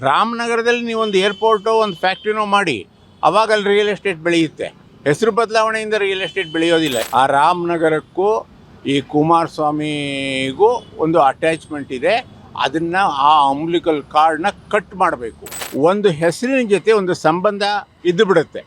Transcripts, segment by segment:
ರಾಮನಗರದಲ್ಲಿ ನೀವೊಂದು ಏರ್ಪೋರ್ಟು ಒಂದು ಫ್ಯಾಕ್ಟ್ರಿನೋ ಮಾಡಿ, ಅವಾಗ ಅಲ್ಲಿ ರಿಯಲ್ ಎಸ್ಟೇಟ್ ಬೆಳೆಯುತ್ತೆ. ಹೆಸರು ಬದಲಾವಣೆಯಿಂದ ರಿಯಲ್ ಎಸ್ಟೇಟ್ ಬೆಳೆಯೋದಿಲ್ಲ. ಆ ರಾಮನಗರಕ್ಕೂ ಈ ಕುಮಾರಸ್ವಾಮಿಗೂ ಒಂದು ಅಟ್ಯಾಚ್ಮೆಂಟ್ ಇದೆ. ಅದನ್ನು ಆ ಅಂಬ್ಲಿಕಲ್ ಕಾರ್ಡ್ನ ಕಟ್ ಮಾಡಬೇಕು. ಒಂದು ಹೆಸರಿನ ಜೊತೆ ಒಂದು ಸಂಬಂಧ ಇದ್ದು ಬಿಡುತ್ತೆ.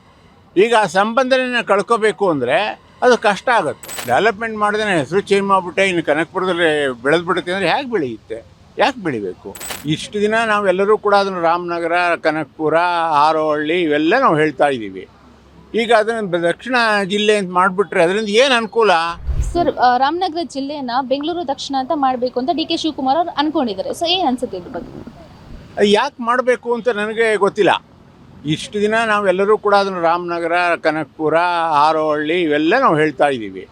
ಈಗ ಆ ಸಂಬಂಧನ ಕಳ್ಕೋಬೇಕು ಅಂದರೆ ಅದು ಕಷ್ಟ ಆಗುತ್ತೆ. ಡೆವಲಪ್ಮೆಂಟ್ ಮಾಡಿದ್ರೆ ಹೆಸರು ಚೇಂಜ್ ಮಾಡಿಬಿಟ್ಟೆ ಇನ್ನು ಕನಕಪುರದಲ್ಲಿ ಬೆಳೆದ್ಬಿಡುತ್ತೆ ಅಂದರೆ ಹೇಗೆ ಬೆಳೆಯುತ್ತೆ? ಯಾಕೆ ಬೆಳಿಬೇಕು? ಇಷ್ಟು ದಿನ ನಾವೆಲ್ಲರೂ ಕೂಡ ಅದನ್ನು ರಾಮನಗರ, ಕನಕಪುರ, ಹಾರೋಹಳ್ಳಿ ಇವೆಲ್ಲ ನಾವು ಹೇಳ್ತಾ ಇದ್ದೀವಿ. ಈಗ ಅದನ್ನು ದಕ್ಷಿಣ ಜಿಲ್ಲೆ ಅಂತ ಮಾಡಿಬಿಟ್ರೆ ಅದರಿಂದ ಏನು ಅನುಕೂಲ? ಸರ್, ರಾಮನಗರ ಜಿಲ್ಲೆನ ಬೆಂಗಳೂರು ದಕ್ಷಿಣ ಅಂತ ಮಾಡಬೇಕು ಅಂತ ಡಿ ಕೆ ಶಿವಕುಮಾರ್ ಅವರು ಅನ್ಕೊಂಡಿದ್ದಾರೆ. ಸೊ ಏನು ಅನ್ಸುತ್ತೆ ಇದ್ರ ಬಗ್ಗೆ? ಯಾಕೆ ಮಾಡಬೇಕು ಅಂತ ನನಗೆ ಗೊತ್ತಿಲ್ಲ. ಇಷ್ಟು ದಿನ ನಾವೆಲ್ಲರೂ ಕೂಡ ಅದನ್ನು ರಾಮನಗರ, ಕನಕಪುರ, ಹಾರೋಹಳ್ಳಿ ಇವೆಲ್ಲ ನಾವು ಹೇಳ್ತಾ ಇದ್ದೀವಿ.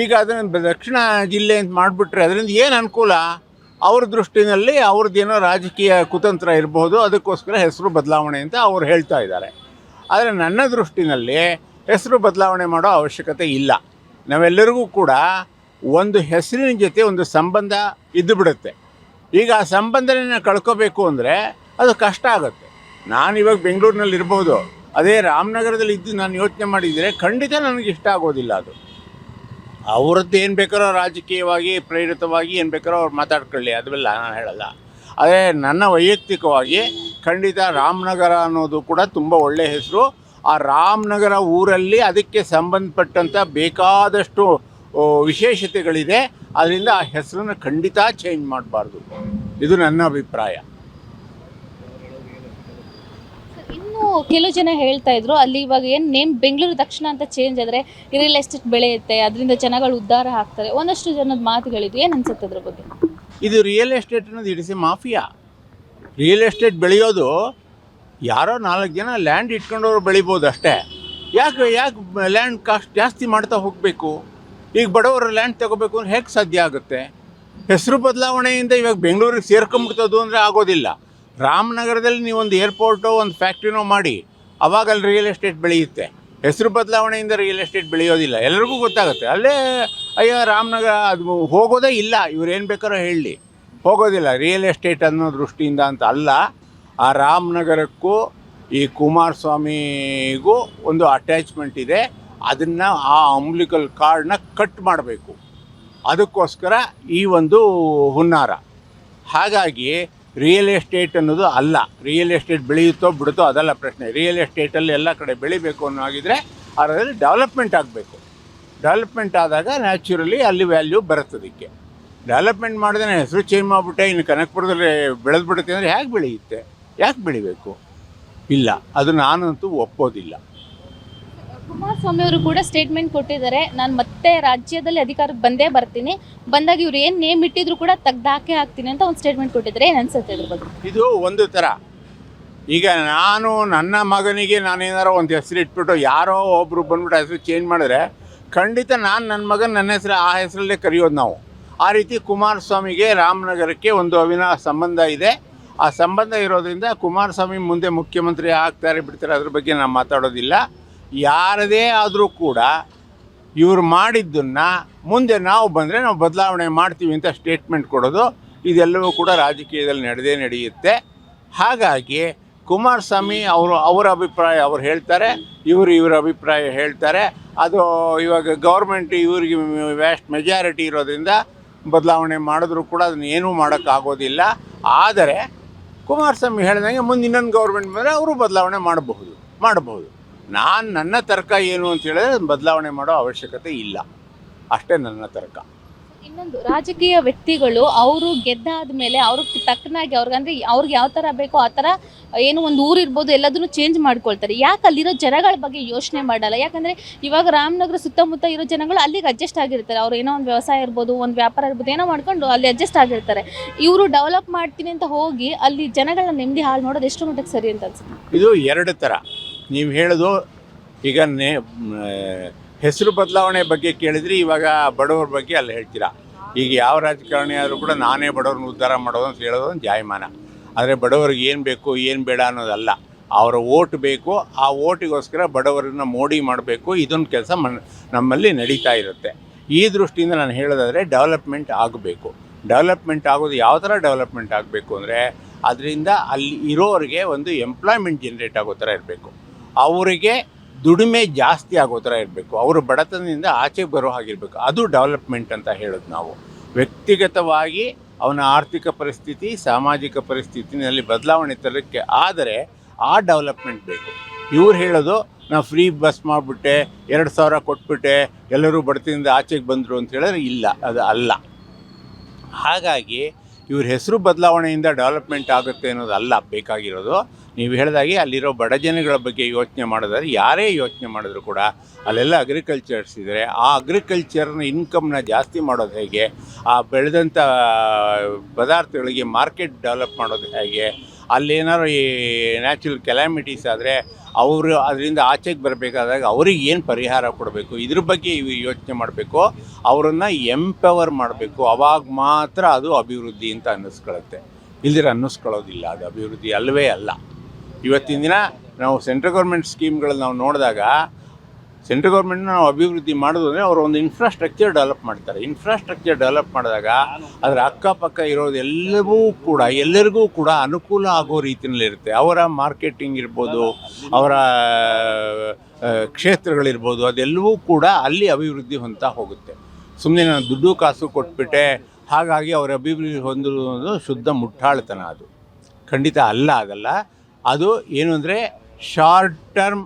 ಈಗ ಅದನ್ನು ದಕ್ಷಿಣ ಜಿಲ್ಲೆ ಅಂತ ಮಾಡಿಬಿಟ್ರೆ ಅದರಿಂದ ಏನು ಅನುಕೂಲ? ಅವ್ರ ದೃಷ್ಟಿನಲ್ಲಿ ಅವ್ರದ್ದೇನೋ ರಾಜಕೀಯ ಕುತಂತ್ರ ಇರಬಹುದು, ಅದಕ್ಕೋಸ್ಕರ ಹೆಸರು ಬದಲಾವಣೆ ಅಂತ ಅವ್ರು ಹೇಳ್ತಾ ಇದ್ದಾರೆ. ಆದರೆ ನನ್ನ ದೃಷ್ಟಿನಲ್ಲಿ ಹೆಸರು ಬದಲಾವಣೆ ಮಾಡೋ ಅವಶ್ಯಕತೆ ಇಲ್ಲ. ನಾವೆಲ್ಲರಿಗೂ ಕೂಡ ಒಂದು ಹೆಸರಿನ ಜೊತೆ ಒಂದು ಸಂಬಂಧ ಇದ್ದು ಬಿಡುತ್ತೆ. ಈಗ ಆ ಸಂಬಂಧನ ಕಳ್ಕೋಬೇಕು ಅಂದರೆ ಅದು ಕಷ್ಟ ಆಗುತ್ತೆ. ನಾನಿವಾಗ ಬೆಂಗಳೂರಿನಲ್ಲಿ ಇರ್ಬೋದು, ಅದೇ ರಾಮನಗರದಲ್ಲಿ ಇದ್ದು ನಾನು ಯೋಚನೆ ಮಾಡಿದರೆ ಖಂಡಿತ ನನಗೆ ಇಷ್ಟ ಆಗೋದಿಲ್ಲ. ಅದು ಅವ್ರದ್ದು ಏನು ಬೇಕಾರೋ ರಾಜಕೀಯವಾಗಿ ಪ್ರೇರಿತವಾಗಿ ಏನು ಬೇಕಾರೋ ಅವ್ರು ಮಾತಾಡ್ಕೊಳ್ಳಿ, ಅದೆಲ್ಲ ನಾನು ಹೇಳಲ್ಲ. ಆದರೆ ನನ್ನ ವೈಯಕ್ತಿಕವಾಗಿ ಖಂಡಿತ ರಾಮನಗರ ಅನ್ನೋದು ಕೂಡ ತುಂಬ ಒಳ್ಳೆಯ ಹೆಸರು. ಆ ರಾಮನಗರ ಊರಲ್ಲಿ ಅದಕ್ಕೆ ಸಂಬಂಧಪಟ್ಟಂಥ ಬೇಕಾದಷ್ಟು ವಿಶೇಷತೆಗಳಿದೆ. ಅದರಿಂದ ಆ ಹೆಸರನ್ನು ಖಂಡಿತ ಚೇಂಜ್ ಮಾಡಬಾರ್ದು. ಇದು ನನ್ನ ಅಭಿಪ್ರಾಯ. ಇನ್ನು ಕೆಲವು ಜನ ಹೇಳ್ತಾ ಇದ್ರು, ಅಲ್ಲಿ ಇವಾಗ ಏನು ನೇಮ್ ಬೆಂಗಳೂರು ದಕ್ಷಿಣ ಅಂತ ಚೇಂಜ್ ಆದರೆ ರಿಯಲ್ ಎಸ್ಟೇಟ್ ಬೆಳೆಯುತ್ತೆ, ಅದರಿಂದ ಜನಗಳು ಉದ್ಧಾರ ಆಗ್ತಾರೆ, ಒಂದಷ್ಟು ಜನದ ಮಾತುಗಳಿದ್ದು. ಏನು ಅನ್ಸುತ್ತೆ ಅದ್ರ ಬಗ್ಗೆ? ಇದು ರಿಯಲ್ ಎಸ್ಟೇಟ್ ಅನ್ನೋದು ಇಡಿಸಿ ಮಾಫಿಯಾ. ರಿಯಲ್ ಎಸ್ಟೇಟ್ ಬೆಳೆಯೋದು ಯಾರೋ 4 ಜನ ಲ್ಯಾಂಡ್ ಇಟ್ಕೊಂಡವ್ರು ಬೆಳಿಬೋದು ಅಷ್ಟೇ. ಯಾಕೆ ಲ್ಯಾಂಡ್ ಕಾಸ್ಟ್ ಜಾಸ್ತಿ ಮಾಡ್ತಾ ಹೋಗಬೇಕು? ಈಗ ಬಡವರು ಲ್ಯಾಂಡ್ ತಗೋಬೇಕು ಅಂದ್ರೆ ಹೇಗೆ ಸಾಧ್ಯ ಆಗುತ್ತೆ? ಹೆಸರು ಬದಲಾವಣೆಯಿಂದ ಇವಾಗ ಬೆಂಗಳೂರಿಗೆ ಸೇರ್ಕೊಂಬಿಡ್ತದ್ದು ಅಂದರೆ ಆಗೋದಿಲ್ಲ. ರಾಮನಗರದಲ್ಲಿ ನೀವೊಂದು ಏರ್ಪೋರ್ಟು ಒಂದು ಫ್ಯಾಕ್ಟ್ರಿನೋ ಮಾಡಿ, ಅವಾಗ ಅಲ್ಲಿ ರಿಯಲ್ ಎಸ್ಟೇಟ್ ಬೆಳೆಯುತ್ತೆ. ಹೆಸರು ಬದಲಾವಣೆಯಿಂದ ರಿಯಲ್ ಎಸ್ಟೇಟ್ ಬೆಳೆಯೋದಿಲ್ಲ. ಎಲ್ಲರಿಗೂ ಗೊತ್ತಾಗುತ್ತೆ. ಅಲ್ಲೇ ಅಯ್ಯೋ ರಾಮನಗರ ಅದು ಹೋಗೋದೇ ಇಲ್ಲ, ಇವ್ರು ಏನು ಬೇಕಾರೋ ಹೇಳಲಿ, ಹೋಗೋದಿಲ್ಲ ರಿಯಲ್ ಎಸ್ಟೇಟ್ ಅನ್ನೋ ದೃಷ್ಟಿಯಿಂದ ಅಂತ ಅಲ್ಲ. ಆ ರಾಮನಗರಕ್ಕೂ ಈ ಕುಮಾರಸ್ವಾಮಿಗೂ ಒಂದು ಅಟ್ಯಾಚ್ಮೆಂಟ್ ಇದೆ. ಅದನ್ನು ಆ ಅಂಬ್ಲಿಕಲ್ ಕಾರ್ಡ್ನ ಕಟ್ ಮಾಡಬೇಕು. ಅದಕ್ಕೋಸ್ಕರ ಈ ಒಂದು ಹುನ್ನಾರ. ಹಾಗಾಗಿ ರಿಯಲ್ ಎಸ್ಟೇಟ್ ಅನ್ನೋದು ಅಲ್ಲ. ರಿಯಲ್ ಎಸ್ಟೇಟ್ ಬೆಳೆಯುತ್ತೋ ಬಿಡುತ್ತೋ ಅದಲ್ಲ ಪ್ರಶ್ನೆ. ರಿಯಲ್ ಎಸ್ಟೇಟಲ್ಲಿ ಎಲ್ಲ ಕಡೆ ಬೆಳಿಬೇಕು ಅನ್ನೋ ಆಗಿದ್ರೆ ಅದರಲ್ಲಿ ಡೆವಲಪ್ಮೆಂಟ್ ಆಗಬೇಕು. ಡೆವಲಪ್ಮೆಂಟ್ ಆದಾಗ ನ್ಯಾಚುರಲಿ ಅಲ್ಲಿ ವ್ಯಾಲ್ಯೂ ಬರುತ್ತದಕ್ಕೆ. ಡೆವಲಪ್ಮೆಂಟ್ ಮಾಡಿದ್ರೆ ಹೆಸರು ಚೇಂಜ್ ಮಾಡಿಬಿಟ್ಟೆ ಇನ್ನು ಕನಕಪುರದಲ್ಲಿ ಬೆಳೆದ್ಬಿಡುತ್ತೆ ಅಂದರೆ ಹೇಗೆ ಬೆಳೆಯುತ್ತೆ? ಯಾಕೆ ಬೆಳಿಬೇಕು? ಇಲ್ಲ, ಅದು ನಾನಂತೂ ಒಪ್ಪೋದಿಲ್ಲ. ಕುಮಾರಸ್ವಾಮಿ ಅವರು ಕೂಡ ಸ್ಟೇಟ್ಮೆಂಟ್ ಕೊಟ್ಟಿದ್ದಾರೆ, ನಾನು ಮತ್ತೆ ರಾಜ್ಯದಲ್ಲಿ ಅಧಿಕಾರಕ್ಕೆ ಬಂದೇ ಬರ್ತೀನಿ, ಬಂದಾಗ ಇವ್ರು ಏನು ನೇಮ್ ಇಟ್ಟಿದ್ರು ಕೂಡ ತೆಗ್ದಾಕೆ ಹಾಕ್ತೀನಿ ಅಂತ ಒಂದು ಸ್ಟೇಟ್ಮೆಂಟ್ ಕೊಟ್ಟಿದ್ದಾರೆ. ಏನು ಅನ್ಸುತ್ತೆ ಇದ್ರ ಬಗ್ಗೆ? ಇದು ಒಂದು ಥರ. ಈಗ ನಾನು ನನ್ನ ಮಗನಿಗೆ ನಾನೇನಾರೋ ಒಂದು ಹೆಸರು ಇಟ್ಬಿಟ್ಟು ಯಾರೋ ಒಬ್ಬರು ಬಂದ್ಬಿಟ್ಟು ಹೆಸರು ಚೇಂಜ್ ಮಾಡಿದ್ರೆ ಖಂಡಿತ ನನ್ನ ಮಗನ ನನ್ನ ಹೆಸರು ಆ ಹೆಸರಲ್ಲೇ ಕರೆಯೋದು ನಾವು. ಆ ರೀತಿ ಕುಮಾರಸ್ವಾಮಿಗೆ ರಾಮನಗರಕ್ಕೆ ಒಂದು ಅವಿನಾಭ ಸಂಬಂಧ ಇದೆ. ಆ ಸಂಬಂಧ ಇರೋದ್ರಿಂದ ಕುಮಾರಸ್ವಾಮಿ ಮುಂದೆ ಮುಖ್ಯಮಂತ್ರಿ ಆಗ್ತಾರೆ ಬಿಡ್ತಾರೆ ಅದ್ರ ಬಗ್ಗೆ ನಾನು ಮಾತಾಡೋದಿಲ್ಲ. ಯಾರದೇ ಆದರೂ ಕೂಡ ಇವರು ಮಾಡಿದ್ದನ್ನು ಮುಂದೆ ನಾವು ಬಂದರೆ ನಾವು ಬದಲಾವಣೆ ಮಾಡ್ತೀವಿ ಅಂತ ಸ್ಟೇಟ್ಮೆಂಟ್ ಕೊಡೋದು ಇದೆಲ್ಲವೂ ಕೂಡ ರಾಜಕೀಯದಲ್ಲಿ ನಡೆಯುತ್ತೆ. ಹಾಗಾಗಿ ಕುಮಾರಸ್ವಾಮಿ ಅವರ ಅಭಿಪ್ರಾಯ ಅವ್ರು ಹೇಳ್ತಾರೆ, ಇವರ ಅಭಿಪ್ರಾಯ ಹೇಳ್ತಾರೆ. ಅದು ಇವಾಗ ಗೌರ್ಮೆಂಟ್ ಇವ್ರಿಗೆ ವ್ಯಾಸ್ಟ್ ಮೆಜಾರಿಟಿ ಇರೋದ್ರಿಂದ ಬದಲಾವಣೆ ಮಾಡಿದ್ರು ಕೂಡ ಅದನ್ನ ಏನೂ ಮಾಡೋಕ್ಕಾಗೋದಿಲ್ಲ. ಆದರೆ ಕುಮಾರಸ್ವಾಮಿ ಹೇಳ್ದಂಗೆ ಮುಂದೆ ಇನ್ನೊಂದು ಗೌರ್ಮೆಂಟ್ ಬಂದರೆ ಅವರು ಬದಲಾವಣೆ ಮಾಡಬಹುದು. ನನ್ನ ತರ್ಕ ಏನು ಅಂತ ಹೇಳಿದ್ರೆ ಬದಲಾವಣೆ ಮಾಡೋ ಅವಶ್ಯಕತೆ ಇಲ್ಲ, ಅಷ್ಟೇ ನನ್ನ ತರ್ಕ. ಇನ್ನೊಂದು, ರಾಜಕೀಯ ವ್ಯಕ್ತಿಗಳು ಅವರು ಗೆದ್ದಾದ ಮೇಲೆ ಅವ್ರಿಗೆ ತಕ್ಕನಾಗಿ ಅವ್ರಿಗೆ ಯಾವ ಥರ ಬೇಕೋ ಆ ಥರ ಏನು ಒಂದು ಊರು ಇರ್ಬೋದು ಎಲ್ಲದನ್ನು ಚೇಂಜ್ ಮಾಡ್ಕೊಳ್ತಾರೆ. ಯಾಕೆ ಅಲ್ಲಿರೋ ಜನಗಳ ಬಗ್ಗೆ ಯೋಚನೆ ಮಾಡಲ್ಲ? ಯಾಕಂದರೆ ಇವಾಗ ರಾಮನಗರ ಸುತ್ತಮುತ್ತ ಇರೋ ಜನಗಳು ಅಲ್ಲಿಗೆ ಅಡ್ಜಸ್ಟ್ ಆಗಿರ್ತಾರೆ. ಅವ್ರು ಏನೋ ಒಂದು ವ್ಯವಸಾಯ ಇರ್ಬೋದು, ಒಂದು ವ್ಯಾಪಾರ ಇರ್ಬೋದು, ಏನೋ ಮಾಡ್ಕೊಂಡು ಅಲ್ಲಿ ಅಡ್ಜಸ್ಟ್ ಆಗಿರ್ತಾರೆ. ಇವರು ಡೆವಲಪ್ ಮಾಡ್ತೀನಿ ಅಂತ ಹೋಗಿ ಅಲ್ಲಿ ಜನಗಳ ನೆಮ್ಮದಿ ಹಾಳು ನೋಡೋದು ಎಷ್ಟು ಮಟ್ಟಿಗೆ ಸರಿ ಅಂತ ಅನ್ಸುತ್ತೆ? ಇದು ಎರಡು ಥರ. ನೀವು ಹೇಳೋದು ಈಗ ಹೆಸರು ಬದಲಾವಣೆ ಬಗ್ಗೆ ಕೇಳಿದ್ರಿ, ಇವಾಗ ಬಡವ್ರ ಬಗ್ಗೆ ಅಲ್ಲಿ ಹೇಳ್ತೀರಾ. ಈಗ ಯಾವ ರಾಜಕಾರಣಿ ಆದರೂ ಕೂಡ ನಾನೇ ಬಡವ್ರನ್ನ ಉದ್ಧಾರ ಮಾಡೋದು ಅಂತ ಹೇಳೋದು ಒಂದು ಜಾಯಮಾನ. ಆದರೆ ಬಡವರಿಗೆ ಏನು ಬೇಕು ಏನು ಬೇಡ ಅನ್ನೋದಲ್ಲ, ಅವರ ಓಟ್ ಬೇಕು. ಆ ಓಟಿಗೋಸ್ಕರ ಬಡವರನ್ನ ಮೋಡಿ ಮಾಡಬೇಕು. ಇದೊಂದು ಕೆಲಸ ನಮ್ಮಲ್ಲಿ ನಡೀತಾ ಇರುತ್ತೆ. ಈ ದೃಷ್ಟಿಯಿಂದ ನಾನು ಹೇಳೋದಾದರೆ ಡೆವಲಪ್ಮೆಂಟ್ ಆಗಬೇಕು. ಡೆವಲಪ್ಮೆಂಟ್ ಆಗೋದು ಯಾವ ಥರ ಡೆವಲಪ್ಮೆಂಟ್ ಆಗಬೇಕು ಅಂದರೆ ಅದರಿಂದ ಅಲ್ಲಿ ಇರೋರಿಗೆ ಒಂದು ಎಂಪ್ಲಾಯ್ಮೆಂಟ್ ಜನ್ರೇಟ್ ಆಗೋ ಥರ ಇರಬೇಕು, ಅವರಿಗೆ ದುಡಿಮೆ ಜಾಸ್ತಿ ಆಗೋ ಥರ ಇರಬೇಕು, ಅವರು ಬಡತನದಿಂದ ಆಚೆ ಬರೋ ಹಾಗಿರಬೇಕು. ಅದು ಡೆವಲಪ್ಮೆಂಟ್ ಅಂತ ಹೇಳೋದು ನಾವು. ವ್ಯಕ್ತಿಗತವಾಗಿ ಅವನ ಆರ್ಥಿಕ ಪರಿಸ್ಥಿತಿ, ಸಾಮಾಜಿಕ ಪರಿಸ್ಥಿತಿನಲ್ಲಿ ಬದಲಾವಣೆ ತರಕ್ಕೆ ಆದರೆ ಆ ಡೆವಲಪ್ಮೆಂಟ್ ಬೇಕು. ಇವ್ರು ಹೇಳೋದು ನಾವು ಫ್ರೀ ಬಸ್ ಮಾಡಿಬಿಟ್ಟೆ, 2,000 ಕೊಟ್ಬಿಟ್ಟೆ, ಎಲ್ಲರೂ ಬಡತನದಿಂದ ಆಚೆಗೆ ಬಂದರು ಅಂತ ಹೇಳಿದ್ರೆ ಇಲ್ಲ, ಅದು ಅಲ್ಲ. ಹಾಗಾಗಿ ಇವ್ರ ಹೆಸರು ಬದಲಾವಣೆಯಿಂದ ಡೆವಲಪ್ಮೆಂಟ್ ಆಗುತ್ತೆ ಅನ್ನೋದಲ್ಲ ಬೇಕಾಗಿರೋದು. ನೀವು ಹೇಳಿದಾಗೆ ಅಲ್ಲಿರೋ ಬಡ ಜನಗಳ ಬಗ್ಗೆ ಯೋಚನೆ ಮಾಡೋದಾದ್ರೆ ಯಾರೇ ಯೋಚನೆ ಮಾಡಿದ್ರು ಕೂಡ ಅಲ್ಲೆಲ್ಲ ಅಗ್ರಿಕಲ್ಚರ್ಸ್ ಇದ್ದರೆ ಆ ಅಗ್ರಿಕಲ್ಚರ್ನ ಇನ್ಕಮ್ನ ಜಾಸ್ತಿ ಮಾಡೋದು ಹೇಗೆ, ಆ ಬೆಳೆದಂಥ ಪದಾರ್ಥಗಳಿಗೆ ಮಾರ್ಕೆಟ್ ಡೆವಲಪ್ ಮಾಡೋದು ಹೇಗೆ, ಅಲ್ಲೇನಾದ್ರು ಈ ನ್ಯಾಚುರಲ್ ಕೆಲಾಮಿಟೀಸ್ ಆದರೆ ಅವರು ಅದರಿಂದ ಆಚೆಗೆ ಬರಬೇಕಾದಾಗ ಅವ್ರಿಗೆ ಏನು ಪರಿಹಾರ ಕೊಡಬೇಕು, ಇದ್ರ ಬಗ್ಗೆ ಯೋಚನೆ ಮಾಡಬೇಕು, ಅವರನ್ನು ಎಂಪವರ್ ಮಾಡಬೇಕು. ಅವಾಗ ಮಾತ್ರ ಅದು ಅಭಿವೃದ್ಧಿ ಅಂತ ಅನ್ನಿಸ್ಕೊಳ್ಳುತ್ತೆ. ಇಲ್ದಿರ ಅನ್ನಿಸ್ಕೊಳ್ಳೋದಿಲ್ಲ, ಅದು ಅಭಿವೃದ್ಧಿ ಅಲ್ಲವೇ ಅಲ್ಲ. ಇವತ್ತಿನ ದಿನ ನಾವು ಸೆಂಟ್ರಲ್ ಗೌರ್ಮೆಂಟ್ ಸ್ಕೀಮ್ಗಳಲ್ಲಿ ನಾವು ನೋಡಿದಾಗ ಸೆಂಟ್ರಲ್ ಗೌರ್ಮೆಂಟ್ನ ನಾವು ಅಭಿವೃದ್ಧಿ ಮಾಡೋದು ಅಂದರೆ ಅವರು ಒಂದು ಇನ್ಫ್ರಾಸ್ಟ್ರಕ್ಚರ್ ಡೆವಲಪ್ ಮಾಡ್ತಾರೆ. ಇನ್ಫ್ರಾಸ್ಟ್ರಕ್ಚರ್ ಡೆವಲಪ್ ಮಾಡಿದಾಗ ಅದರ ಅಕ್ಕಪಕ್ಕ ಇರೋದು ಎಲ್ಲರಿಗೂ ಕೂಡ ಅನುಕೂಲ ಆಗೋ ರೀತಿಯಲ್ಲಿರುತ್ತೆ. ಅವರ ಮಾರ್ಕೆಟಿಂಗ್ ಇರ್ಬೋದು, ಅವರ ಕ್ಷೇತ್ರಗಳಿರ್ಬೋದು, ಅದೆಲ್ಲವೂ ಕೂಡ ಅಲ್ಲಿ ಅಭಿವೃದ್ಧಿ ಹೊಂದ್ತಾ ಹೋಗುತ್ತೆ. ಸುಮ್ಮನೆ ನಾನು ದುಡ್ಡು ಕಾಸು ಕೊಟ್ಬಿಟ್ಟೆ ಹಾಗಾಗಿ ಅವರ ಅಭಿವೃದ್ಧಿ ಹೊಂದುವುದು ಶುದ್ಧ ಮುಟ್ಟಾಳ್ತನ. ಅದು ಖಂಡಿತ ಅಲ್ಲ. ಅದಲ್ಲ, ಅದು ಏನು ಅಂದರೆ ಶಾರ್ಟ್ ಟರ್ಮ್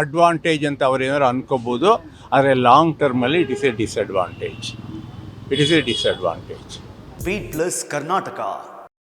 ಅಡ್ವಾಂಟೇಜ್ ಅಂತ ಅವ್ರು ಏನಾದ್ರು ಅನ್ಕೋಬೋದು, ಆದರೆ ಲಾಂಗ್ ಟರ್ಮಲ್ಲಿ it is a disadvantage. Beat plus Karnataka.